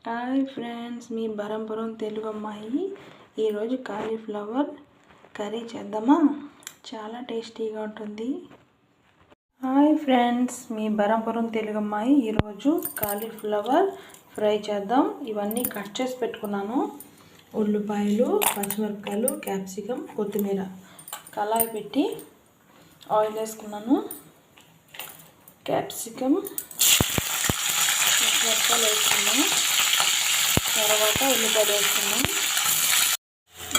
Hi friends, మీ బరంపురం తెలుగు అమ్మాయి. ఈరోజు cauliflower curry చేద్దామా? చాలా టేస్టీగా ఉంటుంది. హాయ్ ఫ్రెండ్స్, మీ బరంపురం తెలుగు అమ్మాయి. ఈరోజు కాలీఫ్లవర్ ఫ్రై చేద్దాం. ఇవన్నీ కట్ చేసి పెట్టుకున్నాను. ఉల్లిపాయలు, పచ్చిమిరపకాయలు, క్యాప్సికమ్, కొత్తిమీర. కళాయి పెట్టి ఆయిల్ వేసుకున్నాను. క్యాప్సికమ్, పచ్చిమిరపకాయలు వేసుకున్నాను. తర్వాత ఉల్లిపాయలు వేసుకున్నాం.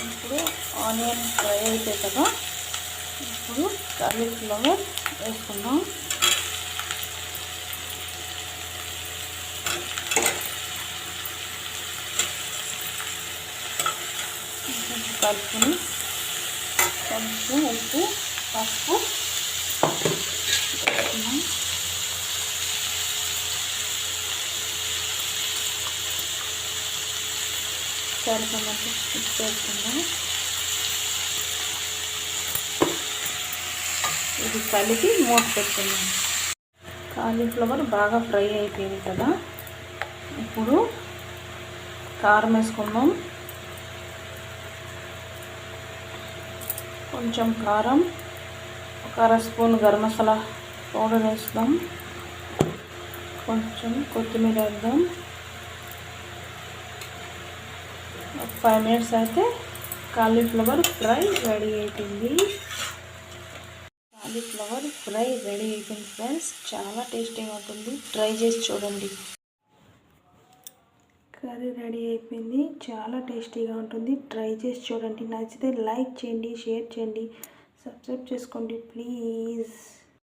ఇప్పుడు ఆనియన్ ఫ్రై అయితే కదా, ఇప్పుడు కాలీఫ్లవర్ వేసుకుందాం. కలుపుకొని కొంచెం ఉప్పు, పసుపు వేసుకున్నాం. సరిపడినంత ఉప్పు వేసుకుందాం. ఇది కలిపి మూత పెట్టుకుందాం. కాలీఫ్లవర్ బాగా ఫ్రై అయిపోయింది కదా, ఇప్పుడు కారం వేసుకుందాం. కొంచెం కారం, ఒక అర స్పూన్ గరం మసాలా పౌడర్ వేస్తాం. కొంచెం కొత్తిమీర వేద్దాం. ఒక 5 minutes అయితే కాలీఫ్లవర్ ఫ్రై రెడీ అయిపోయింది. కాలీఫ్లవర్ ఫ్రై రెడీ అయిపోయింది ఫ్రెండ్స్. చాలా టేస్టీగా ఉంటుంది. ట్రై చేసి చూడండి. కర్రీ రెడీ అయిపోయింది. చాలా టేస్టీగా ఉంటుంది. ట్రై చేసి చూడండి. నచ్చితే లైక్ చేయండి, షేర్ చేయండి, సబ్స్క్రైబ్ చేసుకోండి ప్లీజ్.